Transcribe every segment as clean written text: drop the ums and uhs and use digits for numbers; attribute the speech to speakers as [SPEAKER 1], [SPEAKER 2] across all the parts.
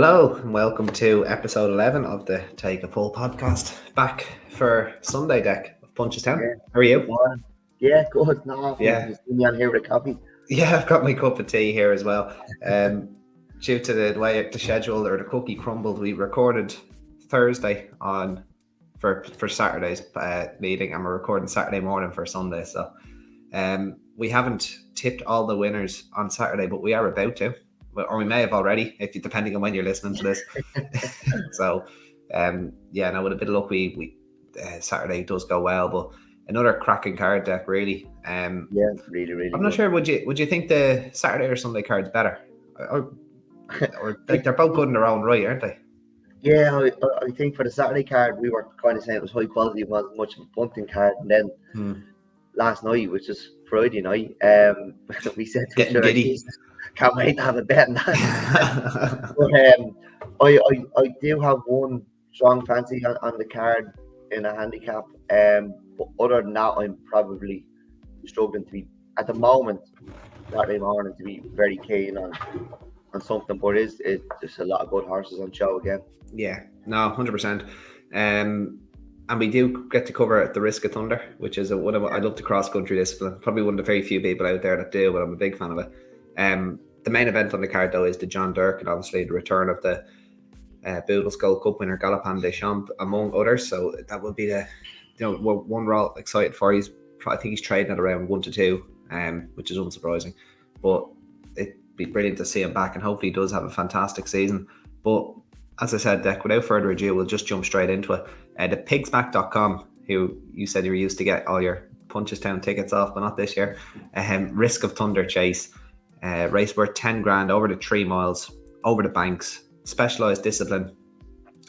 [SPEAKER 1] Hello and welcome to episode 11 of the Take a Pull podcast. Back for Sunday deck of Punchestown.
[SPEAKER 2] Yeah,
[SPEAKER 1] How are you?
[SPEAKER 2] good morning. Yeah, good. No,
[SPEAKER 1] Yeah.
[SPEAKER 2] you see me on here with a coffee.
[SPEAKER 1] Yeah, I've got my cup of tea here as well. Due to the way the schedule or the cookie crumbled, we recorded Thursday on for Saturday's meeting, and we're recording Saturday morning for Sunday. So we haven't tipped all the winners on Saturday, but we are about to. Or we may have already, depending on when you're listening to this. So, with a bit of luck, we Saturday does go well, but another cracking card deck, really.
[SPEAKER 2] Yeah, really.
[SPEAKER 1] I'm not sure. Would you think the Saturday or Sunday card's better, or like they're both good in their own right, aren't they?
[SPEAKER 2] Yeah, I think for the Saturday card, we were kind of saying it was high quality, it wasn't much of a punting card. And then last night, which is Friday night, we said to each other, Jesus, can't wait to have a bet on that. But I do have one strong fancy on the card in a handicap. But other than that, I'm probably struggling to be at the moment Saturday morning to be very keen on something. But it's just a lot of good horses on show again.
[SPEAKER 1] Yeah, no, 100%. And we do get to cover at the Risk of Thunder, which is I love the cross country discipline. Probably one of the very few people out there that do, but I'm a big fan of it. The main event on the card though is the John Durkan, obviously the return of the Boodle Skull Cup winner Galopin des Champs, among others. So that will be the one we're all excited for. I think he's trading at around 1 to 2, which is unsurprising. But it'd be brilliant to see him back, and hopefully he does have a fantastic season. But as I said, Dec, without further ado, we'll just jump straight into it. The pigsmack.com, who you said you were used to get all your Punchestown tickets off, but not this year. Risk of Thunder Chase, race worth 10 grand over the 3 miles, over the banks, specialised discipline,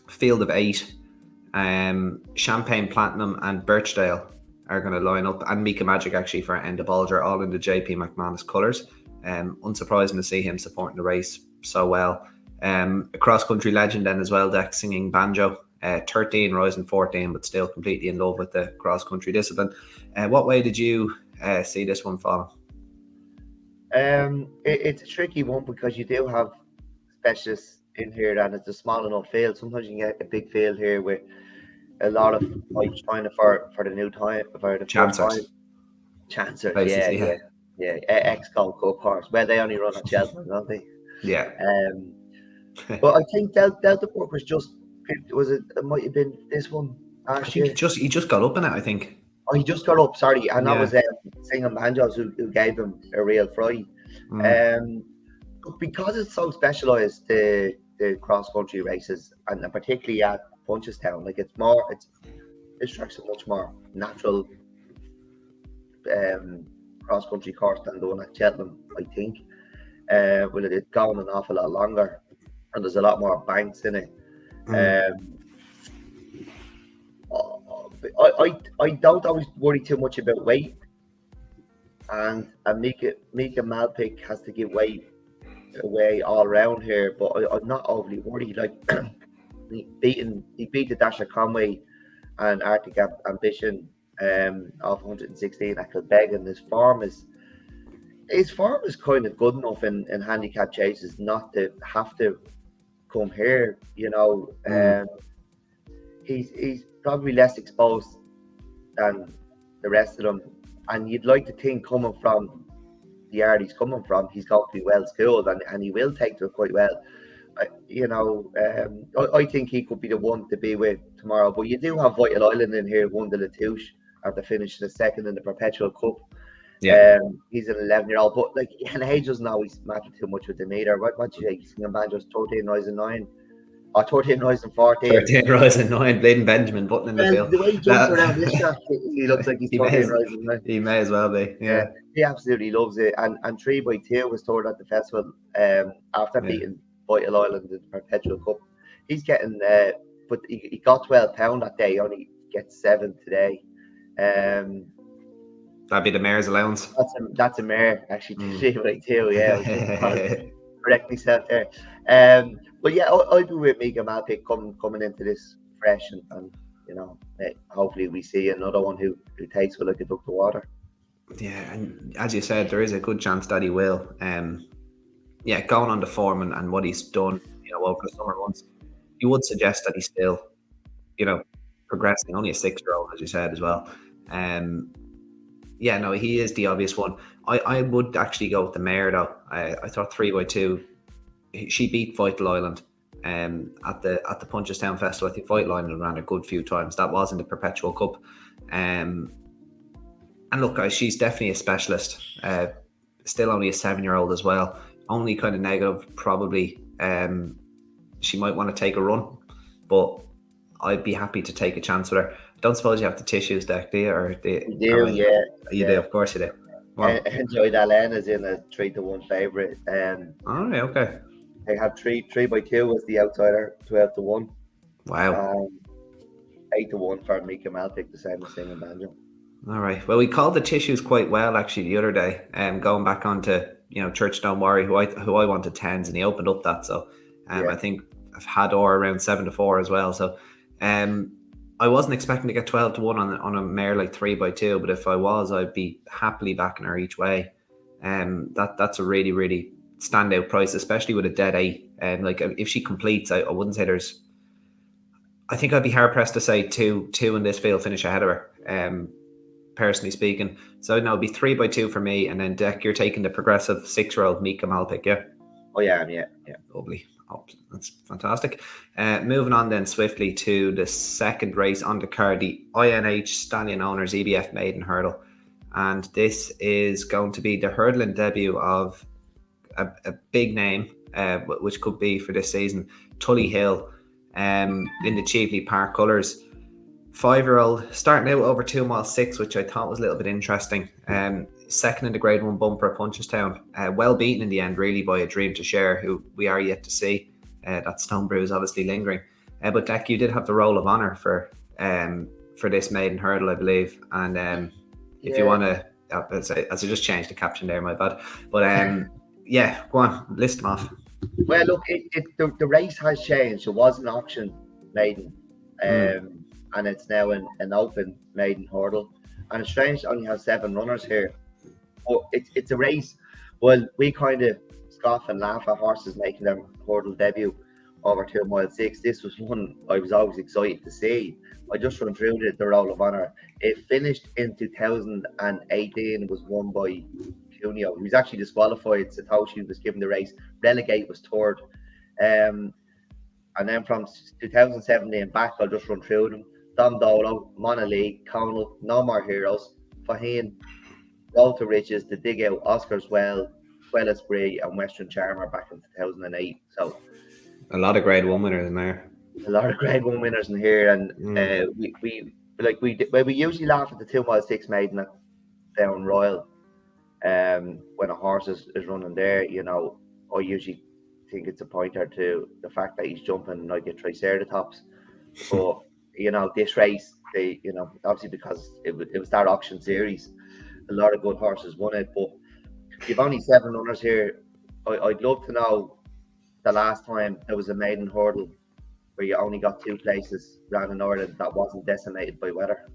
[SPEAKER 1] field of 8, Champagne Platinum and Birchdale are going to line up, and Mika Magic actually for Enda Bolger, all in the JP McManus colours. Unsurprising to see him supporting the race so well. A cross-country legend then as well, Dec, singing banjo, 13 rising 14, but still completely in love with the cross-country discipline. What way did you see this one falling?
[SPEAKER 2] It's a tricky one because you do have specialists in here, and it's a small enough field. Sometimes you can get a big field here with a lot of fights trying for the new time, for the
[SPEAKER 1] Chancers.
[SPEAKER 2] Chancers,
[SPEAKER 1] basically,
[SPEAKER 2] yeah. Ex-Gold Cup horse. Well, they only run at Cheltenham, don't they?
[SPEAKER 1] Yeah.
[SPEAKER 2] But I think Delta Park was just, it might have been this one last year.
[SPEAKER 1] He just got up in it, I think.
[SPEAKER 2] Oh, he just got up, sorry. And that was Singing Banjos who gave him a real fright. Because it's so specialised, the cross-country races, and particularly at Punchestown, like it strikes a much more natural cross-country course than the one at Cheltenham, I think. Well, it's gone an awful lot longer, and there's a lot more banks in it. I don't always worry too much about weight, and Mika Malpic has to give weight away all around here, but I'm not overly worried. Like he beat the Dasher Conway and Arctic Ambition of 116 at Kilbeggan. His form is kind of good enough in handicap chases not to have to come here, He's probably less exposed than the rest of them, and you'd like to think coming from the yard he's coming from, he's going to be well schooled, and he will take to it quite well. I think he could be the one to be with tomorrow. But you do have Vital Island in here, won the Latouche after finishing the second in the Perpetual Cup. Yeah. He's an 11-year-old, but like age doesn't always matter too much with the meter. What do you think? Singing Banjos 13 rising 9. Or 13 rising 14.
[SPEAKER 1] 13 rising 9, Bladen Benjamin Button in the field.
[SPEAKER 2] The way he jumps around this track, he looks like he's 13 rising 9.
[SPEAKER 1] He may as well be. Yeah.
[SPEAKER 2] He absolutely loves it. And 3x2 was toured at the festival after beating Vital Island in the Perpetual Cup. He's getting, but he got £12 that day, only gets 7 today.
[SPEAKER 1] That'd be the mayor's allowance.
[SPEAKER 2] That's a mare, actually, 3x2, yeah. Correct myself there. But yeah, I'd be with Mika Malpic coming into this fresh, and hopefully we see another one who takes with like a duck to water.
[SPEAKER 1] Yeah, and as you said, there is a good chance that he will. Going on the form and what he's done over the summer months, you would suggest that he's still, progressing. Only a 6-year-old, as you said as well. No, he is the obvious one. I would actually go with the mare though. I thought 3x2. She beat Vital Island at the Punchestown Festival. I think Vital Island ran a good few times. That was in the Perpetual Cup. And look, she's definitely a specialist. Still only a 7-year-old as well. Only kind of negative, probably. She might want to take a run, but I'd be happy to take a chance with her. I don't suppose you have the tissues deck, do you?
[SPEAKER 2] You do, yeah.
[SPEAKER 1] You do, of course you do.
[SPEAKER 2] Enjoyed Elena's in a 3-1 favourite.
[SPEAKER 1] All right, okay.
[SPEAKER 2] They have 3x2 was the outsider, 12-1.
[SPEAKER 1] Wow.
[SPEAKER 2] 8-1 for Mika Maltic, the same as Singing Banjo.
[SPEAKER 1] All right. Well, we called the tissues quite well actually the other day. Going back onto Church Don't Worry, who I wanted 10s, and he opened up that. So I think I've had around 7-4 as well. So I wasn't expecting to get 12-1 on a mare like 3x2, but if I was, I'd be happily backing her each way. That's a really, really standout price, especially with a dead 8. And like if she completes, I wouldn't say there's. I think I'd be hard pressed to say two in this field finish ahead of her. Personally speaking, so no, it'd be 3x2 for me, and then Deck, you're taking the progressive 6-year-old Mika Malpic, yeah?
[SPEAKER 2] Oh yeah,
[SPEAKER 1] Lovely. Oh, that's fantastic. Moving on then swiftly to the second race on the card, the INH Stallion Owners EBF Maiden Hurdle, and this is going to be the hurdling debut of a big name, which could be for this season, Tully Hill, in the Cheveley Park colours. 5-year-old, starting out over 2 mile 6, which I thought was a little bit interesting. Second in the Grade 1 bumper at Punchestown. Well beaten in the end, really, by A Dream to Share, who we are yet to see. That Stone Brew is obviously lingering. But Deck, you did have the roll of honour for this maiden hurdle, I believe. And if you want to, as I just changed the caption there, my bad. But go on, list them off.
[SPEAKER 2] Well, look, the race has changed. It was an auction maiden. And it's now an open maiden hurdle, and it's strange to only have 7 runners here, but it's a race. Well, we kind of scoff and laugh at horses making their hurdle debut over 2 mile 6. This was one I was always excited to see. I just run through the roll of honour. It finished in 2018. It was won by Cuneo. He was actually disqualified. Satoshi was given the race. Relegate was third. And then from 2017 back, I'll just run through them. Dom Dolo, Monolith, Conal, No More Heroes, Faheen, Roll to Riches, The Dig Out, Oscar's Well, Esprit, and Western Charmer back in 2008. So
[SPEAKER 1] a lot of Grade 1 winners in there.
[SPEAKER 2] A lot of Grade 1 winners in here, and we usually laugh at the 2 mile 6 maiden down Royal. When a horse is running there, I usually think it's a pointer to the fact that he's jumping like a Triceratops. But this race, obviously because it was that auction series, a lot of good horses won it. But you've only 7 runners here. I'd love to know the last time there was a maiden hurdle where you only got 2 places around in Ireland that wasn't decimated by weather.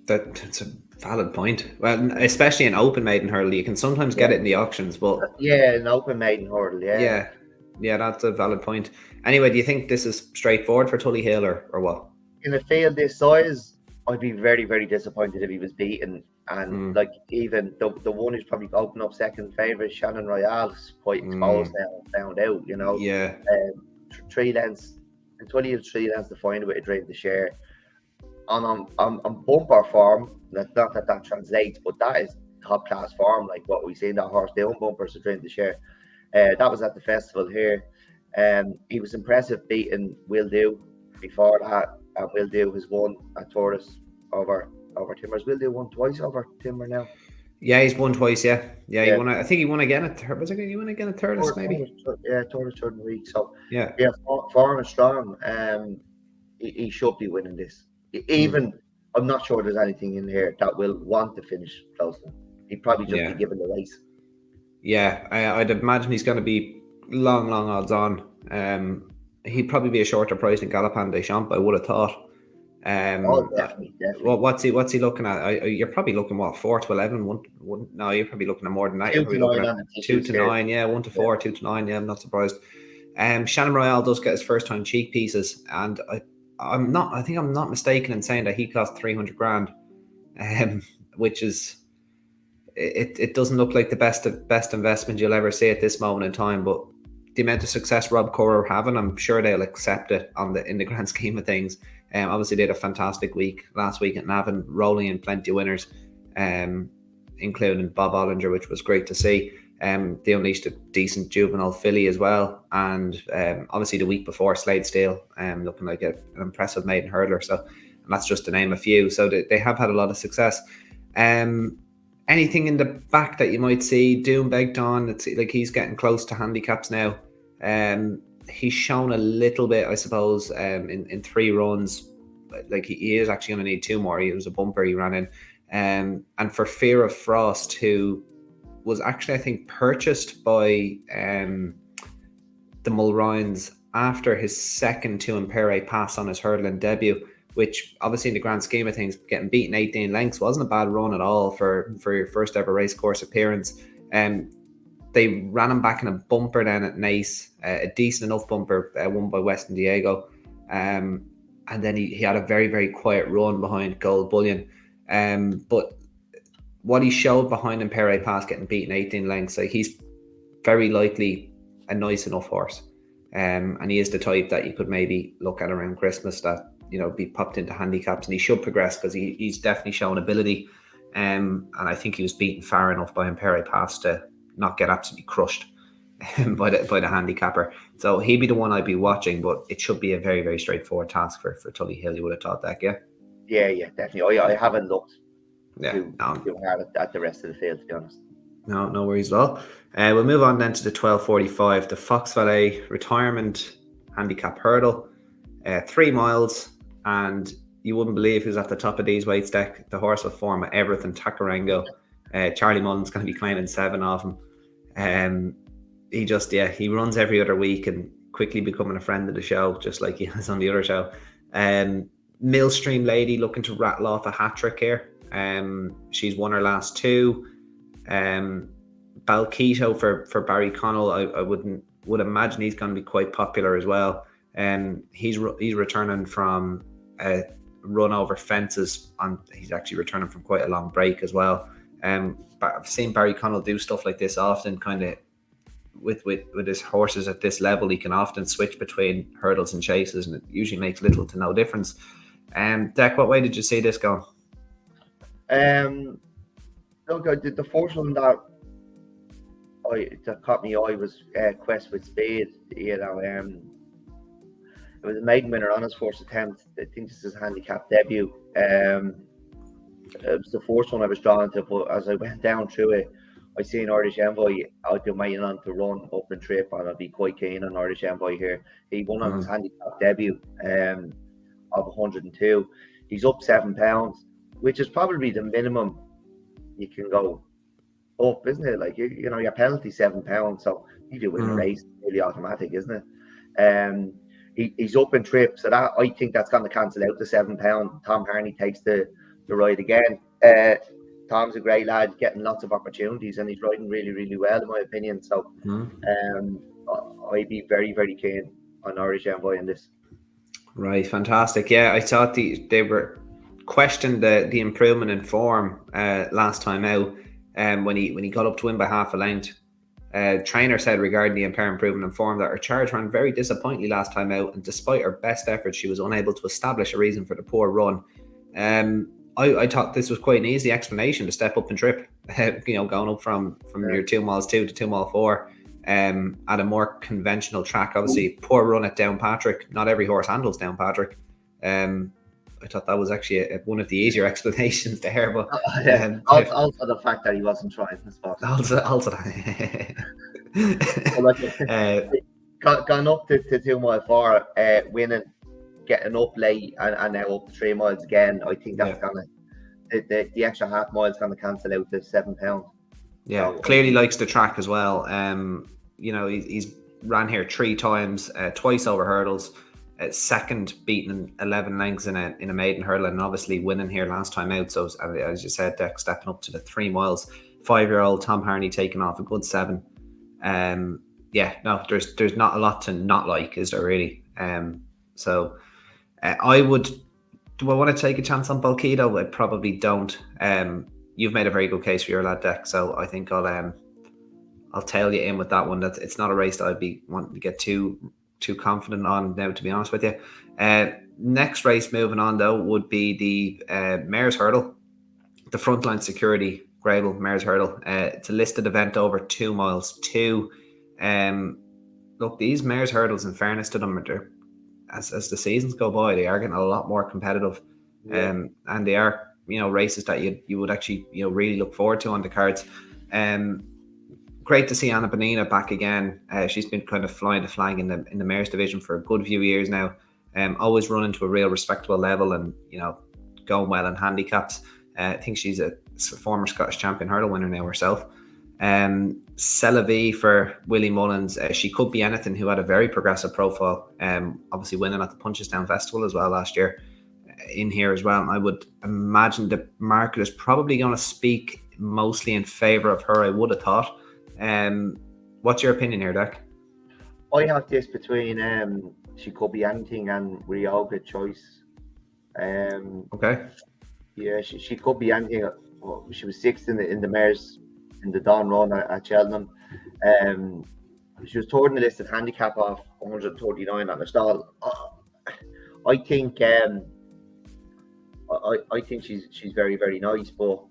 [SPEAKER 1] That's a valid point. Well, especially an open maiden hurdle, you can sometimes get it in the auctions, but
[SPEAKER 2] an open maiden hurdle,
[SPEAKER 1] yeah, that's a valid point. Anyway, do you think this is straightforward for Tully Hill or what?
[SPEAKER 2] In a field this size, I'd be very, very disappointed if he was beaten. And even the one who's probably opened up second favourite, Shannon Royale's quite exposed now, found out.
[SPEAKER 1] Yeah.
[SPEAKER 2] 3 lengths, and Tully Hill's 3 lengths to find a way to Dream to Share. On bumper form, not that translates, but that is top class form, like what we seen that horse doing bumpers to Dream to Share. That was at the festival here. He was impressive beating Will Do before that. Will Do has won at Taurus over Timbers. Will Do won twice over Timber now.
[SPEAKER 1] Yeah, he's won twice. Yeah. He won. I think he won again at was it? He won again at Taurus maybe.
[SPEAKER 2] Taurus third in the week. So
[SPEAKER 1] yeah,
[SPEAKER 2] form is strong. He should be winning this. Even I'm not sure there's anything in here that will want to finish close to him. He'd probably just be given the race. Yeah,
[SPEAKER 1] I'd imagine he's going to be long odds on. He'd probably be a shorter price than Galopin Des Champs, I would have thought.
[SPEAKER 2] Definitely.
[SPEAKER 1] What's he looking at? You're probably looking 4 to 11. No, you're probably looking at more than that.
[SPEAKER 2] 2 to 9.
[SPEAKER 1] 2 to 9, 1 to 4, 2 to 9. Yeah, I'm not surprised. Shannon Royale does get his first time cheek pieces, and I think I'm not mistaken in saying that he cost 300 grand, which is, it doesn't look like the best investment you'll ever see at this moment in time, but the amount of success Rob Corr are having, I'm sure they'll accept it in the grand scheme of things. Obviously they had a fantastic week last week at Navan, rolling in plenty of winners, including Bob Ollinger, which was great to see. They unleashed a decent juvenile filly as well, and obviously the week before Slade Steele, looking like an impressive maiden hurdler. So, and that's just to name a few. So they have had a lot of success. Anything in the back that you might see? Doombeg Dawn, it's like he's getting close to handicaps now. He's shown a little bit, I suppose, in 3 runs. Like he is actually going to need 2 more. He was a bumper he ran in. And for Fear of Frost, who was actually, I think, purchased by the Mulrynes after his second 2 Impere pass on his hurdling debut, which obviously in the grand scheme of things, getting beaten 18 lengths wasn't a bad run at all for your first ever race course appearance. They ran him back in a bumper then at Nace, a decent enough bumper, won by Western Diego. And then he had a very, very quiet run behind Gold Bullion. But what he showed behind Impere Pass, getting beaten 18 lengths, like he's very likely a nice enough horse. And he is the type that you could maybe look at around Christmas that, be popped into handicaps, and he should progress because he's definitely shown ability. And I think he was beaten far enough by Impere Pass to not get absolutely crushed by the handicapper. So he'd be the one I'd be watching, but it should be a very, very straightforward task for Tully Hill. You would have thought that, yeah?
[SPEAKER 2] Yeah, definitely. I haven't looked
[SPEAKER 1] too
[SPEAKER 2] hard at the rest of the field, to be honest.
[SPEAKER 1] No worries at all. We'll move on then to the 12:45, the Fox Valley Retirement Handicap Hurdle, 3 miles, and you wouldn't believe who's at the top of these weights deck. The horse of form at Everton Takarango. Charlie Mullen's going to be claiming 7 of him. He runs every other week and quickly becoming a friend of the show, just like he has on the other show. Millstream Lady looking to rattle off a hat-trick here. She's won her last 2. Balquito for Barry Connell, I would imagine he's going to be quite popular as well. He's returning from a run over fences, and he's actually returning from quite a long break as well. But I've seen Barry Connell do stuff like this often, kind of with his horses at this level. He can often switch between hurdles and chases, and it usually makes little to no difference. Deck, what way did you see this going?
[SPEAKER 2] Look, the first one that caught me eye was Quest with Spade. It was a maiden winner on his first attempt. I think this is his handicap debut. It was the first one I was drawn to, but as I went down through it, I seen Irish Envoy out there waiting on to run up and trip, and I'd be quite keen on Irish Envoy here. He won on his handicap debut of 102. He's up £7, which is probably the minimum you can go up, isn't it? Like your penalty £7, so you do win the race, really automatic, isn't it? He's up in trip, so that I think that's going to cancel out the £7. Tom Harney takes the ride again. Tom's a great lad, getting lots of opportunities, and he's riding really, really well, in my opinion. So I'd be very, very keen on Irish Envoy in this.
[SPEAKER 1] Right, fantastic. Yeah, I thought they were questioned the improvement in form last time out, when he got up to win by half a length. Trainer said regarding the improvement in form that her charge ran very disappointingly last time out, and despite her best efforts, she was unable to establish a reason for the poor run. I thought this was quite an easy explanation to step up and trip, going up from your 2 miles 2 to 2 mile 4 at a more conventional track. Obviously, poor run at Downpatrick. Not every horse handles Downpatrick. I thought that was actually one of the easier explanations there. But
[SPEAKER 2] also the fact that he wasn't trying, I suppose.
[SPEAKER 1] Also
[SPEAKER 2] gone up to 2 mile 4, winning, getting up late, and now up to 3 miles again. I think that's gonna the extra half mile is gonna cancel out the £7.
[SPEAKER 1] Yeah, so, clearly likes the track as well. He's ran here 3 times, twice over hurdles. Second beating 11 lengths in a maiden hurdle, and obviously winning here last time out. So as you said, Deck stepping up to the 3 miles. 5-year-old Tom Harney taking off a good 7. yeah, no, there's not a lot to not like, is there really? So I would. Do I want to take a chance on Balkido? I probably don't. You've made a very good case for your lad deck, so I think I'll tail you in with that one. That it's not a race that I'd be wanting to get too confident on now, to be honest with you. Next race moving on though would be the Mares Hurdle, the Frontline Security Grable Mares Hurdle. It's a listed event over 2 miles. Look, these Mares Hurdles, in fairness to them, as the seasons go by, they are getting a lot more competitive. And they are, races that you would actually, really look forward to on the cards. Great to see Anna Bonina back again. She's been kind of flying the flag in the Mares division for a good few years now. Always running to a real respectable level and, going well in handicaps. I think she's a former Scottish champion hurdle winner now herself. Celavi for Willie Mullins. She could be anything, who had a very progressive profile. Obviously winning at the Punchestown Festival as well last year. In here as well. And I would imagine the market is probably going to speak mostly in favour of her, I would have thought. What's your opinion here, Dak?
[SPEAKER 2] I have this between She Could Be Anything and Ryoga Choice.
[SPEAKER 1] Okay.
[SPEAKER 2] Yeah, she could be anything. She was sixth in the Mares in the Dawn Run at Cheltenham. She was third in the listed handicap of 139 on the stall. I think I think she's very, very nice, but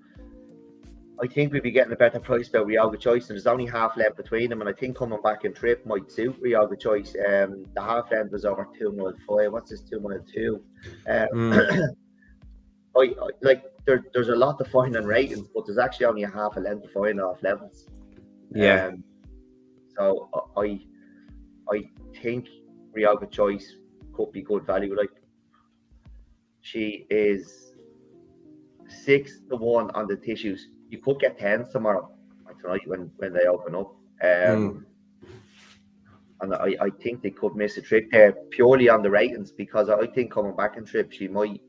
[SPEAKER 2] I think we'd be getting a better price about Ryoga Choice, and there's only half length between them, and I think coming back in trip might suit Ryoga Choice. The half length was over 2 mile 5. What's this 2 mile 2? I like there's a lot to find on ratings, but there's actually only a half a length to find off levels.
[SPEAKER 1] Yeah.
[SPEAKER 2] So I think Ryoga Choice could be good value. Like, she is 6-1 on the tissues. You could get 10s tomorrow, tonight when they open up. And I think they could miss a trick there purely on the ratings, because I think coming back in trip she might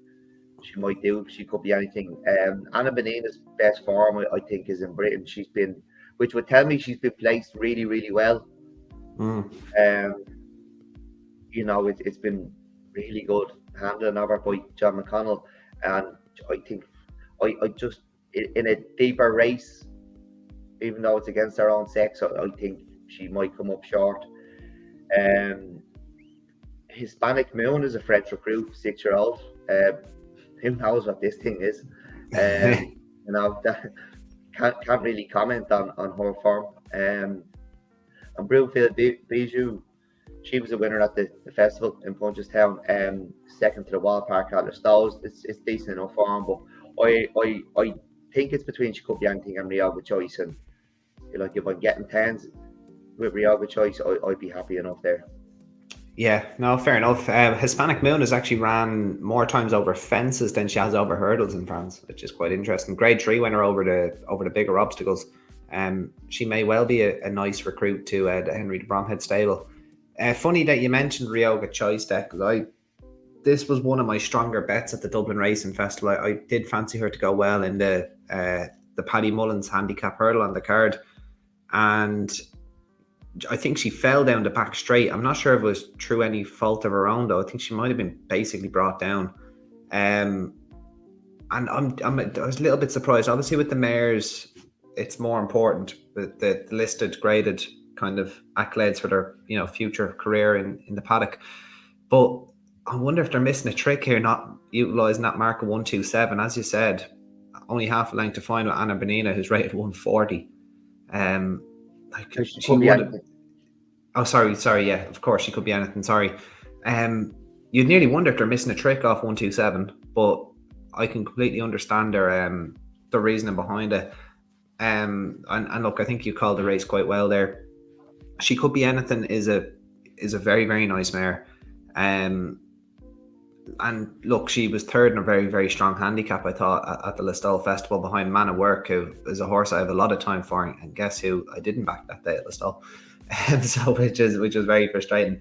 [SPEAKER 2] do. She could be anything. Anna Bonina's best form, I think, is in Britain. She's been, which would tell me she's been placed really, really well. It's been really good handling over by John McConnell, and I think I just, in a deeper race, even though it's against her own sex, I think she might come up short. Hispanic Moon is a French recruit, 6-year-old. Who knows what this thing is? That can't really comment on her form. And Broomfield Bijou, she was a winner at the festival in Punchestown, second to the Wild Park at the Stalls. It's decent enough form, but I think it's between She Could Be Anything and Ryoga Choice, and if I'm getting 10s with Ryoga Choice, I'd be happy enough there.
[SPEAKER 1] Yeah, no, fair enough. Hispanic Moon has actually ran more times over fences than she has over hurdles in France, which is quite interesting. Grade 3 winner over the bigger obstacles. She may well be a nice recruit to the Henry de Bromhead stable. Funny that you mentioned Ryoga Choice, Deck. This was one of my stronger bets at the Dublin Racing Festival. I did fancy her to go well in the Paddy Mullins handicap hurdle on the card, and I think she fell down the back straight. I'm not sure if it was through any fault of her own, though. I think she might have been basically brought down. And I was a little bit surprised. Obviously, with the mares, it's more important with the listed, graded kind of accolades for their future career in the paddock. But I wonder if they're missing a trick here, not utilising that mark of 127. As you said, only half a length to find with Anna Bonina, who's rated 140. She would. Oh, sorry. Yeah, of course, she could be anything. Sorry. You'd nearly wonder if they're missing a trick off 127, but I can completely understand the reasoning behind it. And look, I think you called the race quite well there. She Could Be Anything is a very, very nice mare. And look, she was third in a very, very strong handicap, I thought, at the Listowel Festival behind Man of Work, who is a horse I have a lot of time for, and guess who I didn't back that day at Listowel. So which is very frustrating.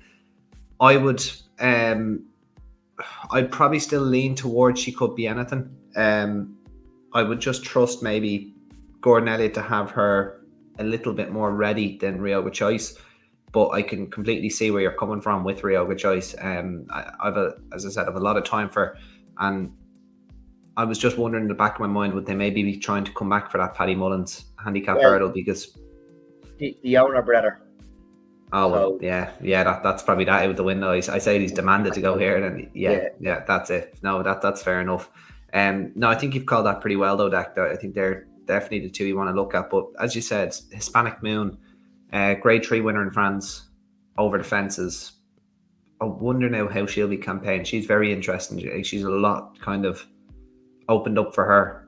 [SPEAKER 1] I'd probably still lean towards She Could Be Anything. I would just trust maybe Gordon Elliott to have her a little bit more ready than Ryoga Choice. but I can completely see where you're coming from with Ryoga Choice. As I said, I've a lot of time for, and I was just wondering in the back of my mind, would they maybe be trying to come back for that Paddy Mullins handicap hurdle, because
[SPEAKER 2] the owner brother.
[SPEAKER 1] Oh, well, yeah, that's probably that out the window. I say he's demanded to go here, and yeah, that's it. No, that's fair enough. No, I think you've called that pretty well though, Dak. I think they're definitely the two you want to look at. But as you said, Hispanic Moon, Grade 3 winner in France, over the fences. I wonder now how she'll be campaigned. She's very interesting. She's a lot kind of opened up for her.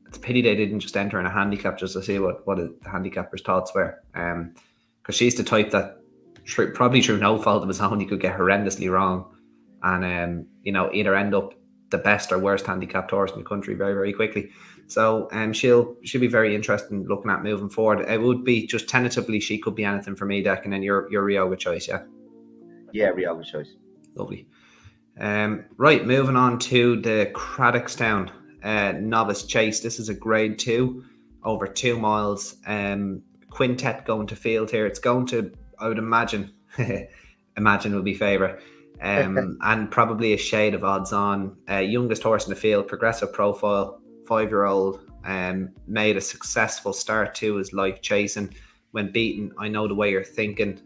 [SPEAKER 1] It's a pity they didn't just enter in a handicap just to see what the handicappers' thoughts were. Because she's the type that probably through no fault of his own, you could get horrendously wrong, and either end up the best or worst handicapped horse in the country very, very quickly. So she'll be very interesting looking at moving forward. It would be just tentatively she could be anything for me, Deck, and then your Ryoga Choice, yeah.
[SPEAKER 2] Yeah, Ryoga Choice.
[SPEAKER 1] Lovely. Right, moving on to the Punchestown Novice Chase. This is a Grade 2 over 2 miles. Quintet going to field here. It's going to, I would imagine will be favourite, and probably a shade of odds on. Youngest horse in the field, progressive profile, 5-year-old, made a successful start to his life chasing. When beaten, I know the way you're thinking.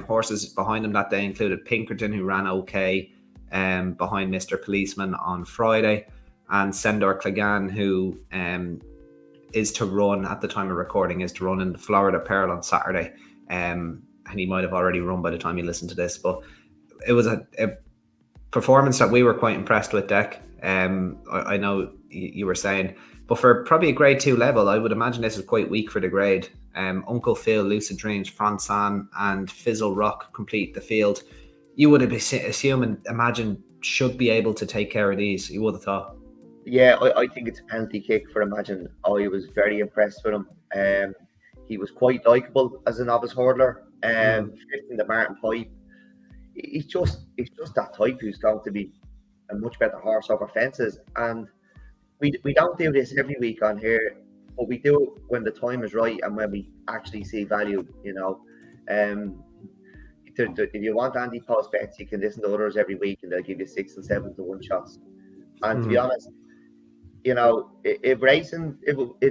[SPEAKER 1] Horses behind him that day included Pinkerton, who ran okay behind Mr. Policeman on Friday, and Sendor Clegane, who is to run at the time of recording, is to run in the Florida Pearl on Saturday, and he might have already run by the time you listen to this, but it was a performance that we were quite impressed with, Deck. I know you were saying, but for probably a Grade 2 level, I would imagine this is quite weak for the grade. Uncle Phil, Lucid Dreams, Fransan and Fizzle Rock complete the field. You would have imagine should be able to take care of these, you would have thought.
[SPEAKER 2] Yeah, I think it's a penalty kick for Imagine. I was very impressed with him. He was quite likeable as a novice hurdler. Fifth in the Martin Pipe. He's just that type who's going to be a much better horse over fences. And we don't do this every week on here, but we do it when the time is right and when we actually see value. If you want Andy Post bets, you can listen to others every week, and they'll give you 6 and 7 to 1 shots. And to be honest, if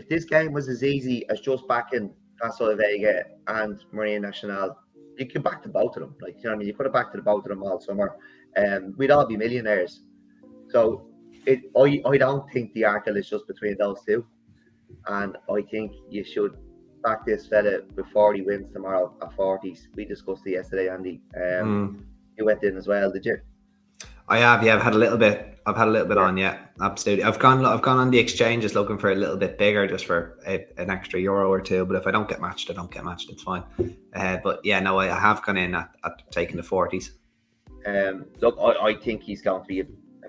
[SPEAKER 2] this game was as easy as just backing Paso de Vega and Marina Nacional, you could back to both of them. Like, you could have backed to both of them all summer. We'd all be millionaires. So I don't think the Arkle is just between those two. And I think you should back this fella before he wins tomorrow at 40s. We discussed it yesterday, Andy. You went in as well, did you?
[SPEAKER 1] I have, yeah. I've had a little bit on, yeah, absolutely. I've gone on the exchanges looking for a little bit bigger, just for an extra euro or two. But if I don't get matched, I don't get matched. It's fine. But yeah, no, I have gone in at taking the 40s.
[SPEAKER 2] Look, I think he's going to be a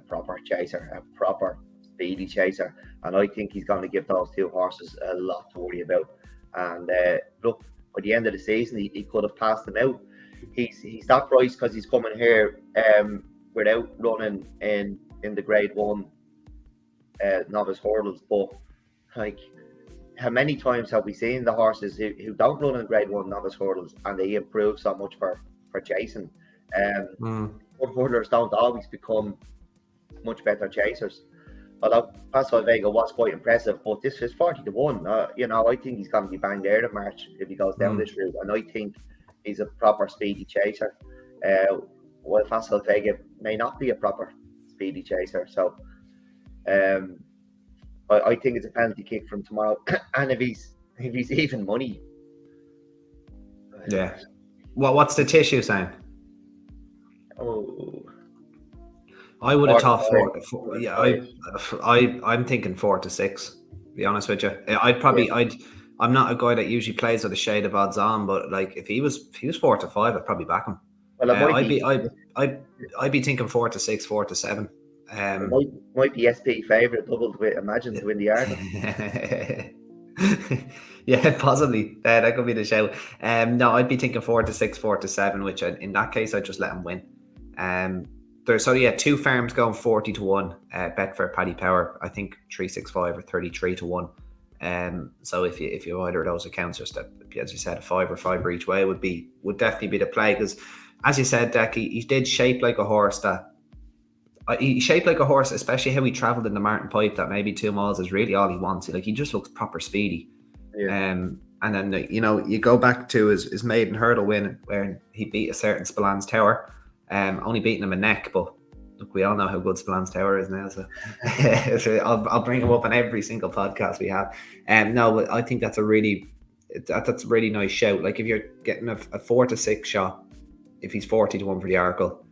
[SPEAKER 2] proper chaser, a proper speedy chaser, and I think he's going to give those two horses a lot to worry about. And look, by the end of the season, he could have passed them out. He's that price because he's coming here without running in the Grade 1 novice hurdles. But like, how many times have we seen the horses who don't run in Grade 1 novice hurdles and they improve so much for chasing? Good hurdlers don't always become much better chasers. Although Paso Vega was quite impressive, but this is 40 to 1. I think he's going to be banged there in March if he goes down this route, and I think he's a proper speedy chaser. While Paso Vega may not be a proper speedy chaser, so I think it's a penalty kick from tomorrow. And if he's even money,
[SPEAKER 1] yeah. Well, what's the tissue saying?
[SPEAKER 2] Oh,
[SPEAKER 1] I would have thought 4. Yeah, I'm thinking 4 to 6. To be honest with you, I'm not a guy that usually plays with a shade of odds on, but like if he was 4 to 5, I'd probably back him.
[SPEAKER 2] Well,
[SPEAKER 1] I'd be thinking 4 to 6, 4 to 7.
[SPEAKER 2] Might be SP favourite doubled with Imagine to win the Arkle.
[SPEAKER 1] Yeah, possibly. That could be the show. No, I'd be thinking 4 to 6, 4 to 7, which in that case I'd just let him win. So yeah, 2 farms going 40 to 1. Bet for Paddy Power, I think 365 or 33 to 1. So if you either of those accounts, just that, as you said, a fiver each way would definitely be the play, because as you said, Deck, he did shape like a horse he shaped like a horse, especially how he travelled in the Martin Pipe. That maybe 2 miles is really all he wants. Like, he just looks proper speedy.
[SPEAKER 2] Yeah.
[SPEAKER 1] And then, you go back to his maiden hurdle win where he beat a certain Spillane Tower, only beating him a neck. But look, we all know how good Spillane Tower is now. So, I'll bring him up on every single podcast we have. No, but I think that's a really nice shout. Like, if you're getting a 4 to 6 shot, if he's 40 to 1 for the Arkle,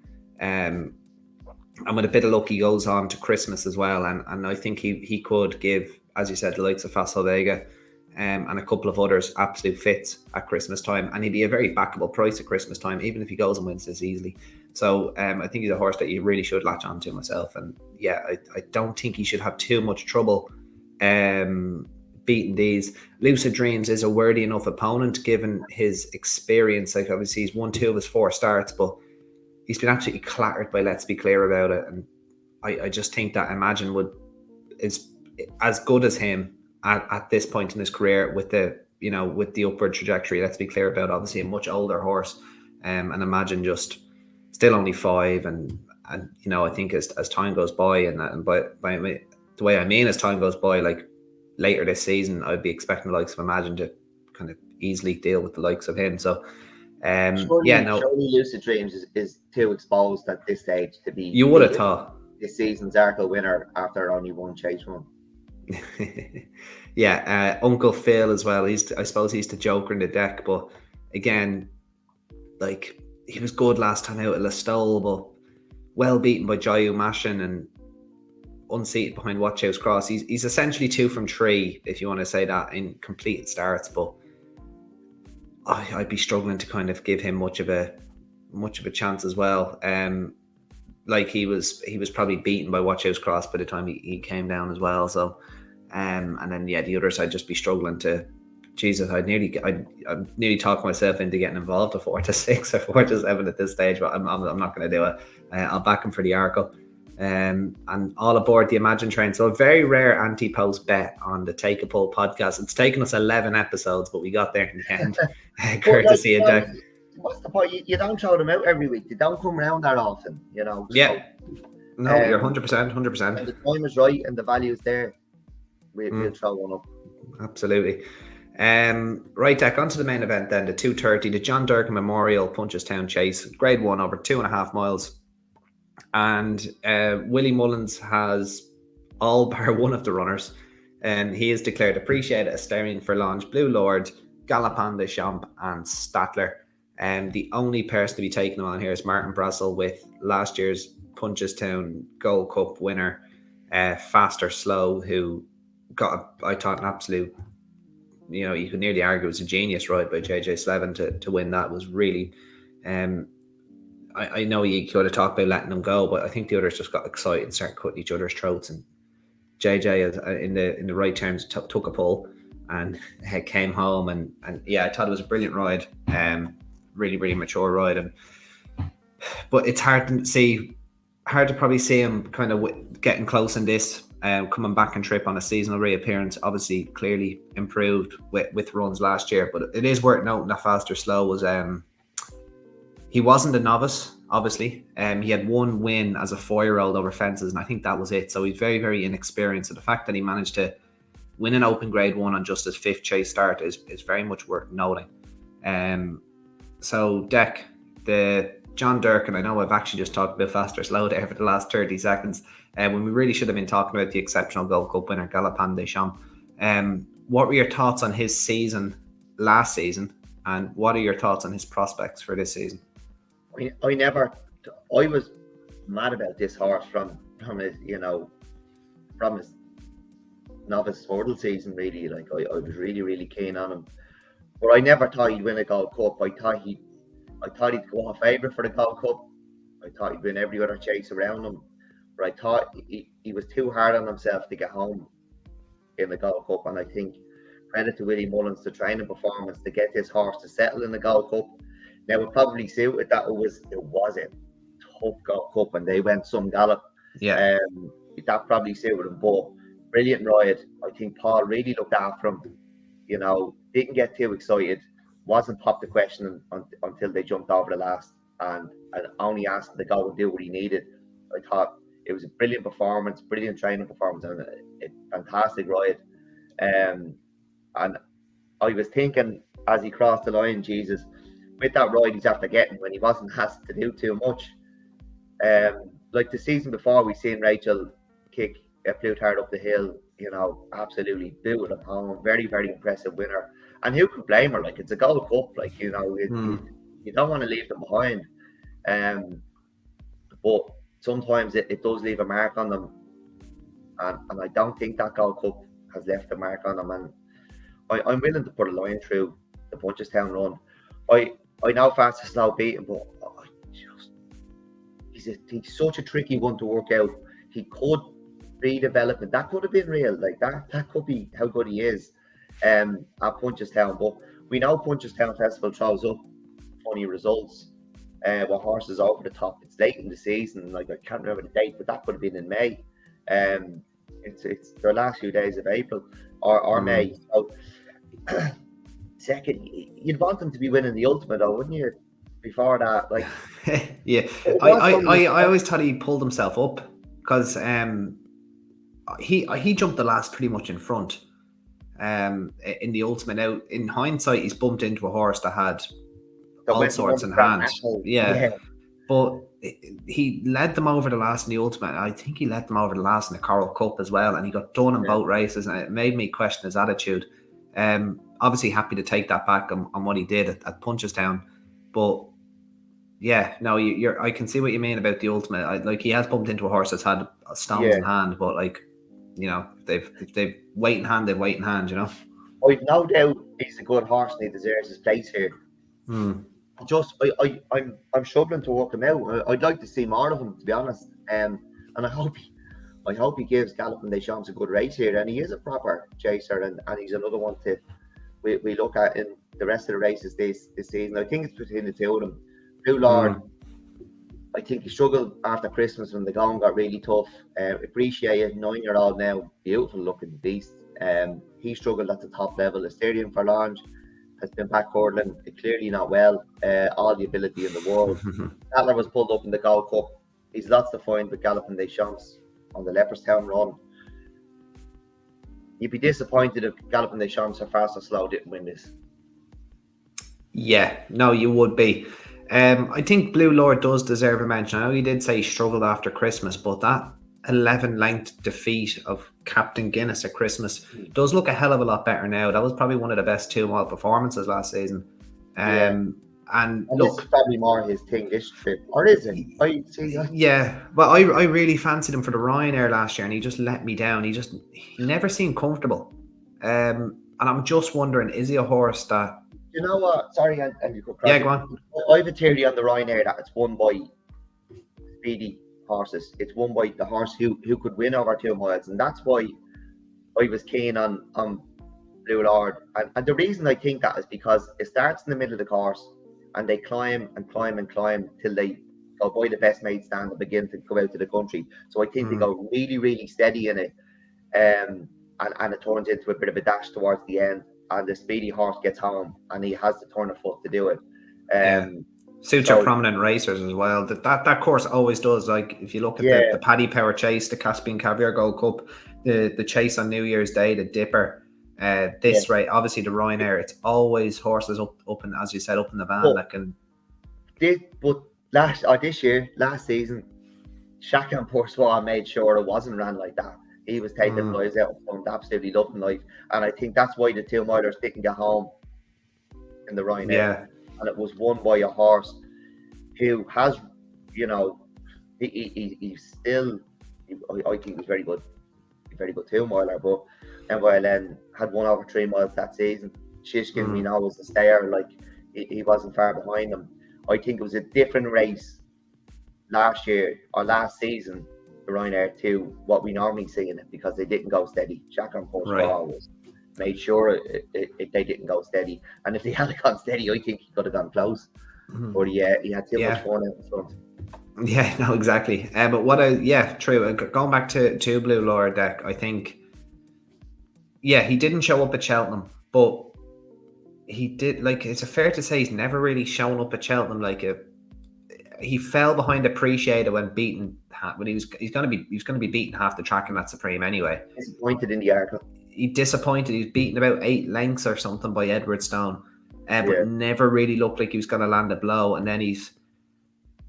[SPEAKER 1] and with a bit of luck, he goes on to Christmas as well. And I think he could give, as you said, the likes of Facile Vega and a couple of others absolute fits at Christmas time. And he'd be a very backable price at Christmas time, even if he goes and wins this easily. So I think he's a horse that you really should latch on to myself. And yeah, I don't think he should have too much trouble beating these. Lucid Dreams is a worthy enough opponent given his experience. Like, obviously he's won 2 of his 4 starts, but he's been absolutely clattered by Let's Be Clear about it. And I just think that Imagine is as good as him at this point in his career with the upward trajectory. Let's Be Clear about, obviously a much older horse, and Imagine just still only 5. And I think as time goes by, and by the way I mean as time goes by, like later this season, I'd be expecting the likes of Imagine to kind of easily deal with the likes of him. So
[SPEAKER 2] surely Lucid Dreams is too exposed at this stage to be.
[SPEAKER 1] You would have thought
[SPEAKER 2] this season's Arkle winner after only one chase run.
[SPEAKER 1] Yeah, Uncle Phil as well. I suppose he's the joker in the deck, but again, like, he was good last time out at Listowel, but well beaten by Jayu Mashin and unseated behind Watch House Cross. He's essentially 2 from 3, if you want to say that, in completed starts, but I'd be struggling to kind of give him much of a chance as well. Like, he was probably beaten by Watch House Cross by the time he came down as well. So, and then the others, I'd just be struggling to. Jesus, I'd nearly talk myself into getting involved at 4 to 6 or 4 to 7 at this stage, but I'm not going to do it. I'll back him for the Arkle. And all aboard the Imagine train. So a very rare anti-post bet on the Take a Pull podcast. It's taken us 11 episodes, but we got there in the end. Courtesy of Doug.
[SPEAKER 2] What's the point? You don't throw them out every week. They don't come around that often, So,
[SPEAKER 1] yeah. No, you're 100%.
[SPEAKER 2] When the time is right and the value is there, we'll throw one up.
[SPEAKER 1] Absolutely. Right, Deck, on to the main event then, the 2:30, the John Durkan Memorial Punchestown Chase, Grade 1 over 2.5 miles. And Willie Mullins has all bar one of the runners, and he is declared appreciated as Stallion for Lange, Blue Lord, Galopin de Champ, and Statler. And the only person to be taken on here is Martin Brassel with last year's Punchestown Gold Cup winner, Faster Slow, who got, I thought, an absolute, you could nearly argue it was a genius ride by JJ Slevin to win that. It was really, I know you could have talked about letting them go, but I think the others just got excited and started cutting each other's throats. And JJ, in the right terms, took a pull and came home. And yeah, I thought it was a brilliant ride. Really, really mature ride. But it's hard to probably see him kind of getting close in this, coming back and trip on a seasonal reappearance. Obviously, clearly improved with runs last year. But it is worth noting that Faster Slow was... he wasn't a novice, obviously. He had one win as a 4-year-old over fences, and I think that was it. So he's very, very inexperienced. So the fact that he managed to win an Open Grade 1 on just his 5th chase start is very much worth noting. So, Deck, the John Durkan, I know I've actually just talked about Faster Slow there for the last 30 seconds, when we really should have been talking about the exceptional Gold Cup winner, Galopin de Champ. What were your thoughts on his season last season, and what are your thoughts on his prospects for this season?
[SPEAKER 2] I was mad about this horse from his, from his novice hurdle season, really. Like, I was really, really keen on him. But I never thought he'd win a Gold Cup. I thought he'd go on favourite for the Gold Cup. I thought he'd win every other chase around him. But I thought he was too hard on himself to get home in the Gold Cup. And I think credit to Willie Mullins, the training performance to get this horse to settle in the Gold Cup. Now, it probably suited that it was a tough Gold Cup and they went some gallop.
[SPEAKER 1] Yeah.
[SPEAKER 2] That probably suited him. But brilliant ride. I think Paul really looked after him. You know, didn't get too excited. Wasn't popped the question until they jumped over the last, and only asked him to go and do what he needed. I thought it was a brilliant performance, brilliant training performance, and a fantastic ride. And I was thinking as he crossed the line, Jesus, with that ride he's after getting when he wasn't asked to do too much. Like the season before, we seen Rachel kick a Plutarch up the hill, you know, absolutely booted at home. Very, very impressive winner. And who could blame her? Like, it's a Gold Cup, like, you know, you don't want to leave them behind. But sometimes it does leave a mark on them. And I don't think that Gold Cup has left a mark on them. And I'm willing to put a line through the Punchestown run. I know fast and slow beating, but he's such a tricky one to work out. He could redevelop it. That could have been real. Like that could be how good he is at Punchestown. But we know Punchestown Festival throws up funny results with horses over the top. It's late in the season. Like, I can't remember the date, but that could have been in May. It's their last few days of April or May. So second, you'd want them to be winning the Ultimate, though, wouldn't you? Before that, like,
[SPEAKER 1] yeah, I always thought he pulled himself up because he jumped the last pretty much in front in the Ultimate. Now, in hindsight, he's bumped into a horse that had all sorts in hand. Yeah. But he led them over the last in the Ultimate. I think he led them over the last in the Coral Cup as well, and he got done in both races, and it made me question his attitude. Obviously happy to take that back on what he did at Punchestown, but yeah, no, I can see what you mean about the Ultimate. Like, he has bumped into a horse that's had stones in hand, but, like, you know, they've weight in hand, they've weight in hand, you know.
[SPEAKER 2] I've no doubt he's a good horse and he deserves his place here. I'm struggling to work him out. I'd like to see more of him, to be honest. And I hope he gives Galloping Des Champs a good race here. And he is a proper chaser, and he's another one to we look at in the rest of the races this season. I think it's between the two of them. Blue Lord, I think he struggled after Christmas when the going got really tough. Appreciate 9-year-old now, beautiful looking beast. He struggled at the top level. Asterion Forlange has been back hurdling, clearly not well. All the ability in the world. Adler was pulled up in the Gold Cup. He's lots to find with Galloping Des Champs on the Leopardstown run. You'd be disappointed if Galloping Des Champs or Fast or Slow didn't win this.
[SPEAKER 1] Yeah, no, you would be. I think Blue Lord does deserve a mention. I know he did say he struggled after Christmas, but that 11-length defeat of Captain Guinness at Christmas does look a hell of a lot better now. That was probably one of the best 2-mile performances last season. And look,
[SPEAKER 2] this is probably more his thing this trip, or is it?
[SPEAKER 1] Yeah, well, I really fancied him for the Ryanair last year, and he just let me down. He never seemed comfortable. And I'm just wondering, is he a horse that?
[SPEAKER 2] You know what? Sorry, and you could.
[SPEAKER 1] Yeah, go on.
[SPEAKER 2] I have a theory on the Ryanair that it's won by speedy horses. It's won by the horse who could win over 2 miles, and that's why I was keen on Blue Lord. And the reason I think that is because it starts in the middle of the course, and they climb and climb and climb till they go by the best made stand and begin to come out to the country. So I think they go really, really steady in it, and it turns into a bit of a dash towards the end. And the speedy horse gets home, and he has to turn a foot to do it.
[SPEAKER 1] Suits your prominent racers as well. That course always does. Like, if you look at the Paddy Power Chase, the Caspian Caviar Gold Cup, the Chase on New Year's Day, the Dipper, this race, obviously the Ryanair, it's always horses up and, as you said, up in the van that can.
[SPEAKER 2] Last season, Shaka and Poursois made sure it wasn't ran like that. He was taking lives out of front, absolutely loving life. And I think that's why the 2 milers didn't get home in the Ryanair.
[SPEAKER 1] Yeah.
[SPEAKER 2] And it was won by a horse who has, you know, he's still, I think he's very good 2 miler, but MYLN had won over 3 miles that season. Shishkin, we know, was a stayer, like he wasn't far behind him. I think it was a different race last season, the Ryanair, to what we normally see in it, because they didn't go steady. Shaka and Poursois was made sure they didn't go steady, and if they had gone steady, I think he could have gone close. But he had too much fun out in front.
[SPEAKER 1] Yeah, no, exactly. But true. Going back to Blue Lord Deck, I think Yeah, he didn't show up at Cheltenham, but he did. Like, it's fair to say he's never really shown up at Cheltenham. He fell behind Appreciator when beaten. When he's going to be beaten half the track in that Supreme anyway.
[SPEAKER 2] Disappointed in the article.
[SPEAKER 1] He disappointed. He was beaten about 8 lengths or something by Edwardstone, but never really looked like he was going to land a blow. And then he's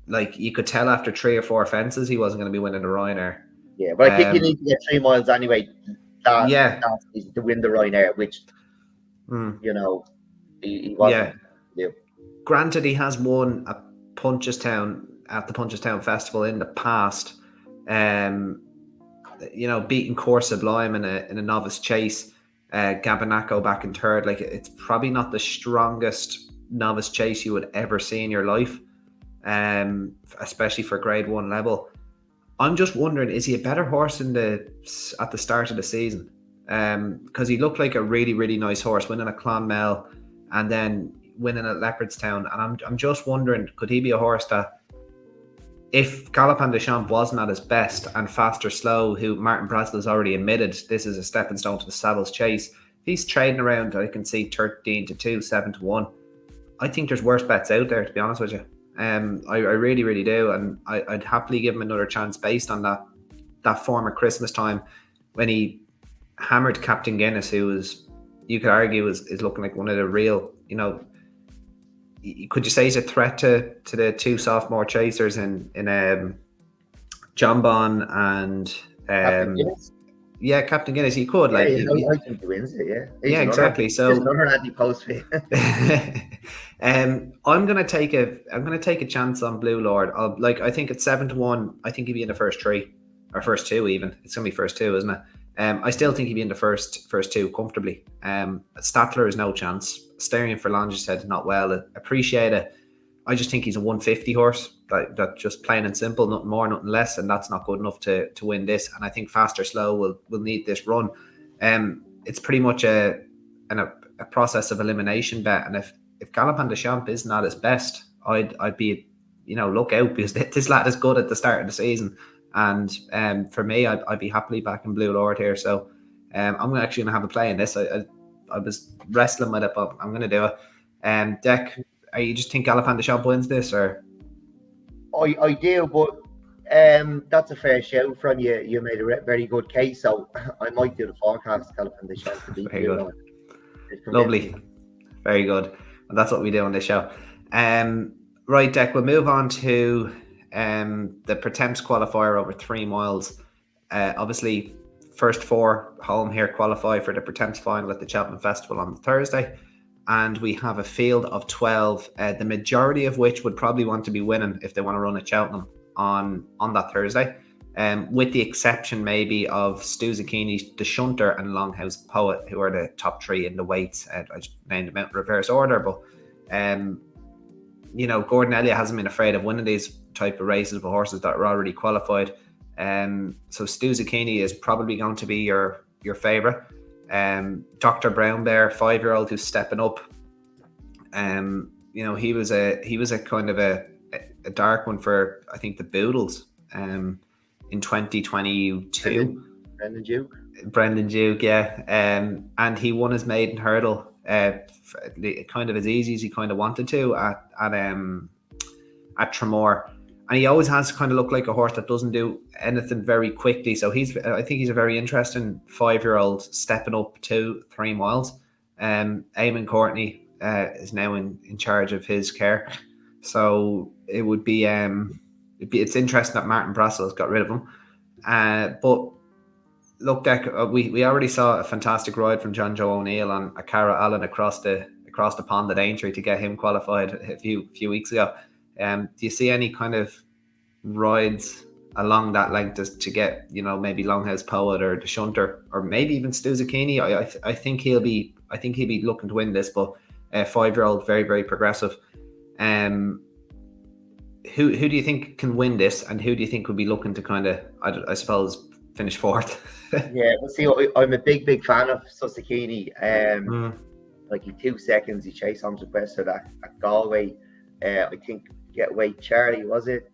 [SPEAKER 1] like, you could tell after 3 or 4 fences he wasn't going to be winning the Ryanair.
[SPEAKER 2] Yeah, but I think you need to get 3 miles anyway. That is to win the Ryanair, which you know he wasn't. Yeah.
[SPEAKER 1] Granted, he has won a Punchestown at the Punchestown Festival in the past. Beating Core Sublime in a novice chase. Gabanaco back in third. Like, it's probably not the strongest novice chase you would ever see in your life, especially for Grade 1 level. I'm just wondering, is he a better horse at the start of the season? Because he looked like a really, really nice horse, winning a Clonmel and then winning at Leopardstown. And I'm just wondering, could he be a horse that, if Galopin Des Champs wasn't at his best and Faster Slow, who Martin Braslow's already admitted this is a stepping stone to the Saddle's chase, if he's trading around, I can see 13-2, 7-1. I think there's worse bets out there, to be honest with you. I really, really do, and I'd happily give him another chance based on that form at Christmas time when he hammered Captain Guinness, who was, you could argue, is looking like one of the real, could you say he's a threat to the 2 sophomore chasers in John Bon and
[SPEAKER 2] Captain Guinness?
[SPEAKER 1] Yeah, Captain Guinness. He could,
[SPEAKER 2] I think he wins it.
[SPEAKER 1] Yeah, exactly. So
[SPEAKER 2] another anti-post fee.
[SPEAKER 1] I'm gonna take a chance on Blue Lord. I think at 7-1, I think he'd be in the first 3 or first 2 even. It's gonna be first 2, isn't it? I still think he'd be in the first 2 comfortably. Statler is no chance. Sterling for Lange said not well. Appreciate it. I just think he's a 150 horse. That just plain and simple, nothing more, nothing less, and that's not good enough to win this. And I think Faster Slow will need this run. It's pretty much a process of elimination bet. And if Galopin Des Champs isn't at his best, I'd be, look out, because this lad is good at the start of the season. And for me, I'd be happily backing Blue Lord here. So I'm actually going to have a play in this. I was wrestling with it, but I'm going to do it. Deck, you just think Galopin Des Champs wins this, or?
[SPEAKER 2] I do, but that's a fair shout from you. You made a very good case, so I might do the forecast Galopin Des Champs to beat Blue Lord.
[SPEAKER 1] Lovely. Very good. And that's what we do on this show. Right, Deck, we'll move on to the Pertemps qualifier over 3 miles. Obviously, first 4 home here qualify for the Pertemps final at the Cheltenham Festival on Thursday. And we have a field of 12, the majority of which would probably want to be winning if they want to run at Cheltenham on that Thursday. With the exception maybe of Stu Zucchini, the Shunter, and Longhouse Poet, who are the top 3 in the weights. I just named them out in reverse order, but Gordon Elliott hasn't been afraid of winning these type of races with horses that are already qualified. So Stu Zucchini is probably going to be your favourite. Dr. Brown Bear, 5-year-old who's stepping up. He was a kind of a dark one for, I think, the Boodles in 2022. Brendan Duke, yeah. And he won his maiden hurdle kind of as easy as he kind of wanted to at Tremor. And he always has to kind of look like a horse that doesn't do anything very quickly. So I think he's a very interesting 5-year-old stepping up to 3 miles. Eamon Courtney is now in charge of his care. So it would be it's interesting that Martin Brassell's got rid of him. But look, Deck, we already saw a fantastic ride from John Joe O'Neill on a Cara Allen across the pond at Aintree to get him qualified a few weeks ago. Do you see any kind of rides along that length to get, maybe Longhouse Poet or the Shunter or maybe even Stu Zucchini? I think he'll be looking to win this, but 5-year-old, very, very progressive. Who do you think can win this, and who do you think would be looking to kind of, I suppose, finish 4th?
[SPEAKER 2] Yeah, well, see, I'm a big fan of Zucchini. Like in 2 seconds, he chased Hom's Requester at Galway. I think Getaway Charlie, was it?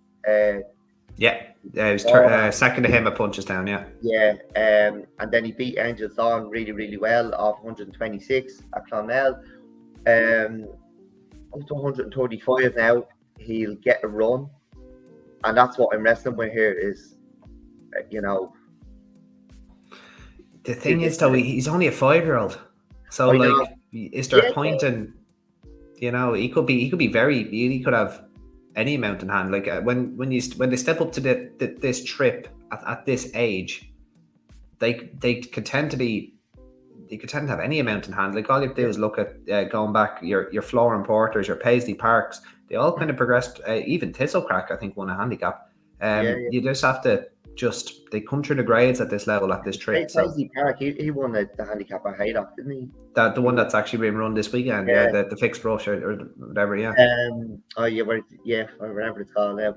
[SPEAKER 1] Yeah, it was second to him at Punchestown. Yeah.
[SPEAKER 2] Yeah, and then he beat Angel Thorn really, really well off 126 at Clonmel. Up to 135 now, he'll get a run, and that's what I'm wrestling with here. Is
[SPEAKER 1] the thing is though, he's only a 5-year-old, so like, is there a point in, he could be have any amount in hand. Like when they step up to this trip at this age, they could tend to have any amount in hand. Like all you have to do is look at going back your Flooring Porters, your Paisley Parks. They all kind of progressed. Even Thistlecrack, I think, won a handicap. You just have to they come through the grades at this level at this trip.
[SPEAKER 2] Paisley Park, he won the handicap at Haydock, didn't he?
[SPEAKER 1] The one that's actually being run this weekend, the fixed brush or whatever, yeah.
[SPEAKER 2] Whatever it's called now.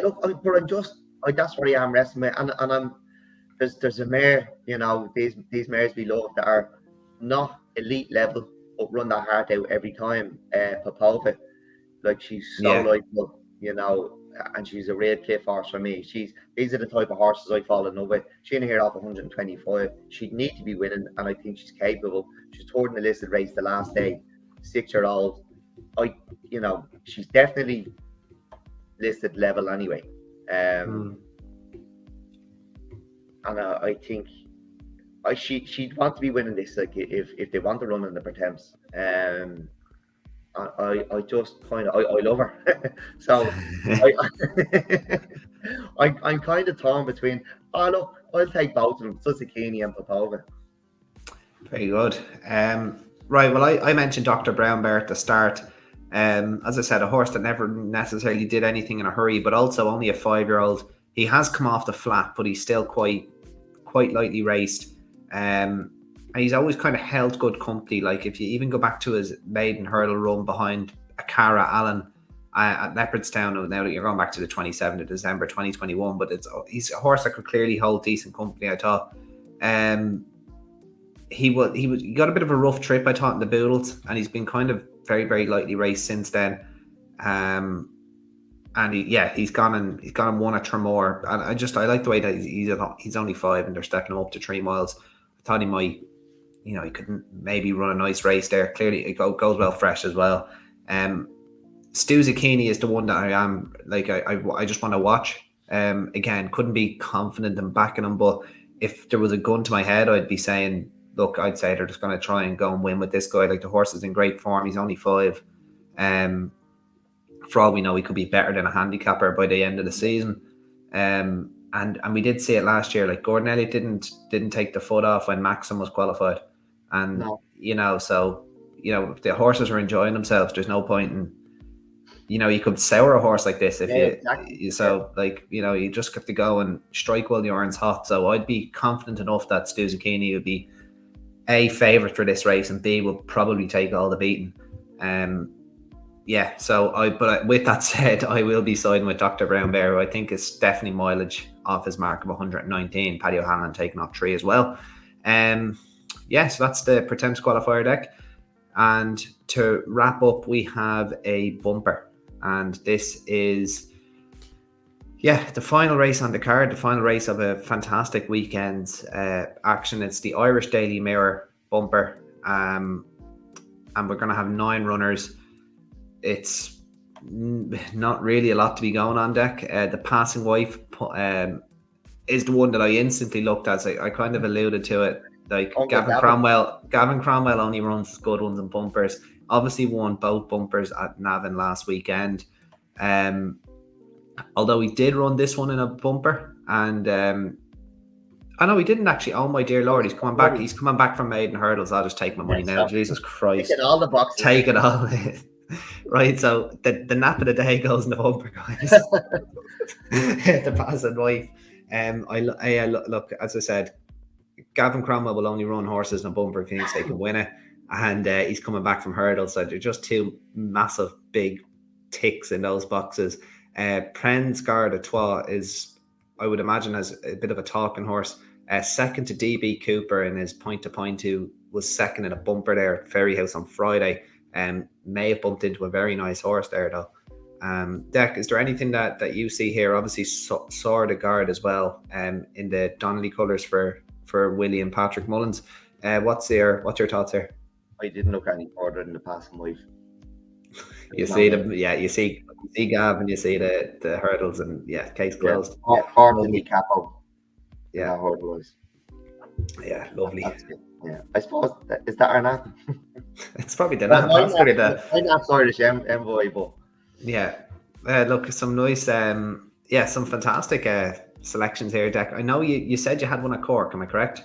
[SPEAKER 2] Look, but that's where I am wrestling with, and I'm there's a mare, these mares we love that are not elite level but run that heart out every time. Popova, like she's so likeable, and she's a real cliff horse for me. These are the type of horses I fall in love with. She's in here off 125. She'd need to be winning, and I think she's capable. She's third in the listed race the last day. 6-year-old. She's definitely listed level anyway. And I think she'd want to be winning this, like if they want to run in the Pertemps. I just kind of I love her. So I'm kind of torn between. Oh look, I'll take both of them, Susukini and Popova.
[SPEAKER 1] Very good. Right, well, I mentioned Dr. Brown Bear at the start. As I said, a horse that never necessarily did anything in a hurry, but also only a 5-year-old. He has come off the flat, but he's still quite lightly raced. And he's always kind of held good company. Like if you even go back to his maiden hurdle run behind Akara Allen at Leopardstown, now that you're going back to the 27th of December 2021, but he's a horse that could clearly hold decent company, I thought. He got a bit of a rough trip, I thought, in the Boodles, and he's been kind of very, very lightly raced since then. And he's gone and won a Tremor, and I like the way that he's only 5 and they're stepping him up to 3 miles. I thought he might, he could maybe run a nice race there. Clearly, it goes well fresh as well. Stu Zucchini is the one that I am like I just want to watch. Again, couldn't be confident in backing him, but if there was a gun to my head, I'd be saying, look, I'd say they're just going to try and go and win with this guy. Like, the horse is in great form. He's only 5. For all we know, he could be better than a handicapper by the end of the season. And we did see it last year. Like, Gordon Elliott didn't take the foot off when Maxim was qualified, and so the horses are enjoying themselves. There's no point in you could sour a horse like this if you just have to go and strike while the iron's hot. So I'd be confident enough that Stu Zucchini would be A, favourite for this race, and B, will probably take all the beating. But with that said, I will be siding with Dr. Brown Bear, who I think is definitely mileage off his mark of 119. Paddy O'Hanlon taking off 3 as well. So that's the Pertemps qualifier deck. And to wrap up, we have a bumper. And this is, the final race on the card, the final race of a fantastic weekend's action. It's the Irish Daily Mirror bumper. And we're going to have 9 runners. It's not really a lot to be going on deck. The Passing Wife is the one that I instantly looked at. I kind of alluded to it. Like, Gavin Cromwell only runs good ones in bumpers. Obviously won both bumpers at Navan last weekend. Although he did run this one in a bumper, and I know he didn't actually. Oh my dear Lord, he's coming back. He's coming back from maiden hurdles. I'll just take my money now. Jesus Christ,
[SPEAKER 2] take all the boxes.
[SPEAKER 1] Take it all. Right, so the nap of the day goes in the bumper, guys. The Passing Wife. I look, as I said, Gavin Cromwell will only run horses in a bumper if he thinks they can win it, and he's coming back from hurdles, so they're just 2 massive big ticks in those boxes. Pren's Garde de Trois is, I would imagine, as a bit of a talking horse. Second to DB Cooper in his point-to-point, who was second in a bumper there at Ferryhouse on Friday. May have bumped into a very nice horse there though. Deck, is there anything that you see here? Obviously, Soar the guard as well, in the Donnelly colours for Willie and Patrick Mullins. What's your thoughts here?
[SPEAKER 2] I didn't look any further than the passing wife.
[SPEAKER 1] You see them, yeah. You see Gav, and you see the hurdles, and case closed.
[SPEAKER 2] Hardly capo.
[SPEAKER 1] Yeah,
[SPEAKER 2] hurdles.
[SPEAKER 1] Yeah, lovely.
[SPEAKER 2] Yeah, I suppose is that or not?
[SPEAKER 1] It's probably the nap.
[SPEAKER 2] I'm not Irish envoy, but
[SPEAKER 1] yeah. Look, some nice, some fantastic selections here, Deck. I know you said you had one at Cork. Am I correct?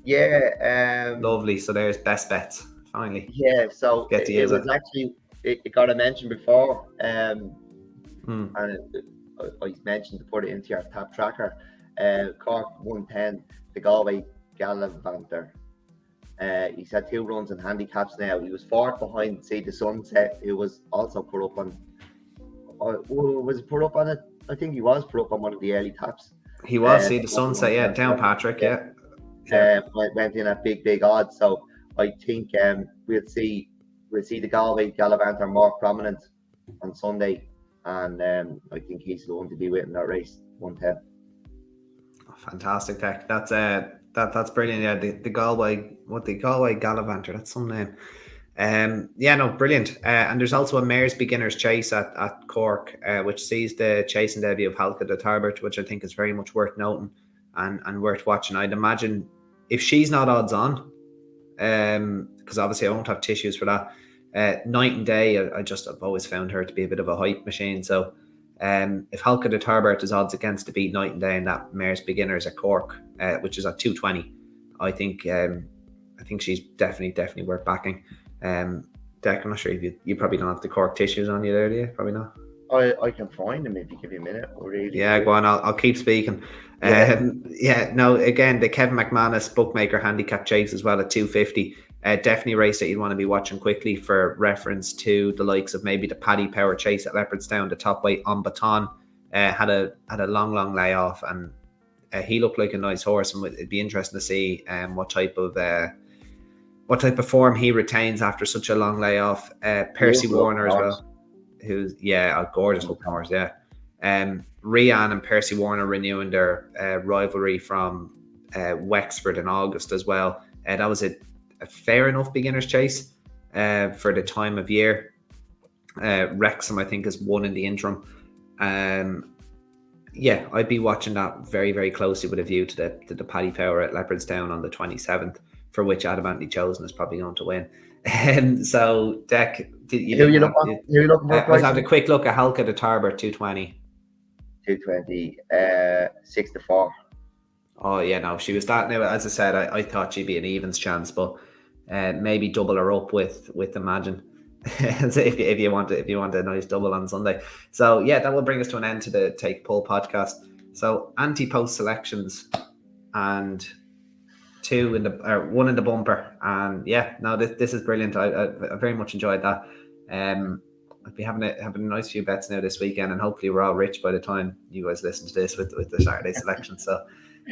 [SPEAKER 2] Yeah.
[SPEAKER 1] Lovely. So there's best bets finally.
[SPEAKER 2] Yeah. So it was actually it got a mention before, and I mentioned to put it into your top tracker. Cork 110, the Galway Gallivanter. He's had 2 runs in handicaps now. He was 4th behind See the Sunset, who was also put up on. Was put up on it? I think he was put up on one of the early taps.
[SPEAKER 1] He was See the Sunset, yeah, down Patrick, yeah.
[SPEAKER 2] Went in at big odds. So I think we'll see the Galway Gallivanter more prominent on Sunday, and I think he's the one to be with in that race 110.
[SPEAKER 1] Fantastic, Tech. That's brilliant. Yeah, the Galway Gallivanter. That's some name. Brilliant. And there's also a Mare's Beginner's Chase at Cork, which sees the chasing debut of Halka de Tarbert, which I think is very much worth noting and worth watching. I'd imagine if she's not odds on, because obviously I won't have tissues for that. Night and Day, I've always found her to be a bit of a hype machine. So if Halka de Tarbert is odds against to beat Night and Day in that Mare's Beginners at Cork, which is at 220, I think she's definitely worth backing. Deck, I'm not sure if you probably don't have the Cork tissues on you there, do you? Probably not.
[SPEAKER 2] I can find them if you give me a minute. Really.
[SPEAKER 1] Yeah, go on. I'll keep speaking. No, again, the Kevin McManus bookmaker handicap chase as well at 250. Definitely a race that you'd want to be watching quickly for reference to the likes of maybe the Paddy Power chase at Leopardstown. The top weight on Baton had a long layoff, and he looked like a nice horse, and it'd be interesting to see what type of form he retains after such a long layoff. Percy Warner as well, who's a gorgeous looking horse. Yeah, Rian and Percy Warner renewing their rivalry from Wexford in August as well. That was a fair enough beginner's chase for the time of year. Wrexham, I think, has won in the interim. I'd be watching that very, very closely with a view to the Paddy Power at Leopardstown on the 27th, for which Adamantly Chosen is probably going to win. So, Deck,
[SPEAKER 2] who you looking for?
[SPEAKER 1] I was having a quick look at Halka de Tarbert 220.
[SPEAKER 2] 220, 6-4.
[SPEAKER 1] Oh yeah, no, she was that. Now, as I said, I thought she'd be an evens chance, but maybe double her up with Imagine, if you want a nice double on Sunday. So yeah, that will bring us to an end to the Take Pull podcast. So anti-post selections and one in the bumper, and this is brilliant. I very much enjoyed that. I'll be having a nice few bets now this weekend, and hopefully we're all rich by the time you guys listen to this with the Saturday selection. So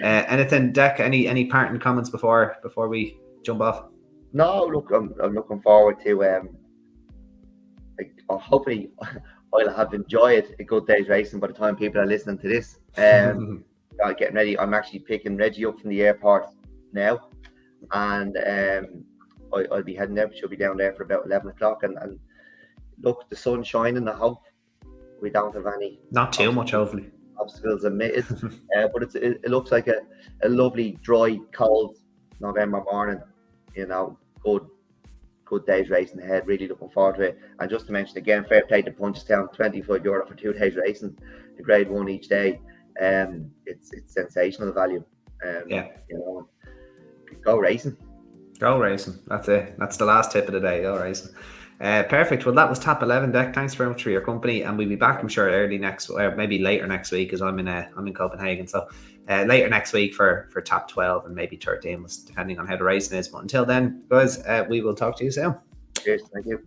[SPEAKER 1] anything, Deck, any parting comments before we jump off?
[SPEAKER 2] No, look, I'm looking forward to hopefully I'll have enjoyed a good day's racing by the time people are listening to this. Getting ready, I'm actually picking Reggie up from the airport now, and I'll be heading there. She'll be down there for about 11 o'clock, and look, the sun's shining. I hope we don't have any
[SPEAKER 1] not too much hopefully
[SPEAKER 2] obstacles admitted, but it looks like a lovely, dry, cold November morning. Good day's racing ahead. Really looking forward to it. And just to mention again, fair play to Punchestown, €25 for 2 days racing, the grade 1 each day. It's sensational value. Go racing.
[SPEAKER 1] That's it. That's the last tip of the day. Go racing. Perfect. Well, that was Tap 11, Deck. Thanks very much for your company, and we'll be back, I'm sure, maybe later next week, because I'm in Copenhagen. So later next week for Tap 12 and maybe 13, depending on how the racing is. But until then, guys, we will talk to you soon.
[SPEAKER 2] Cheers. Thank you.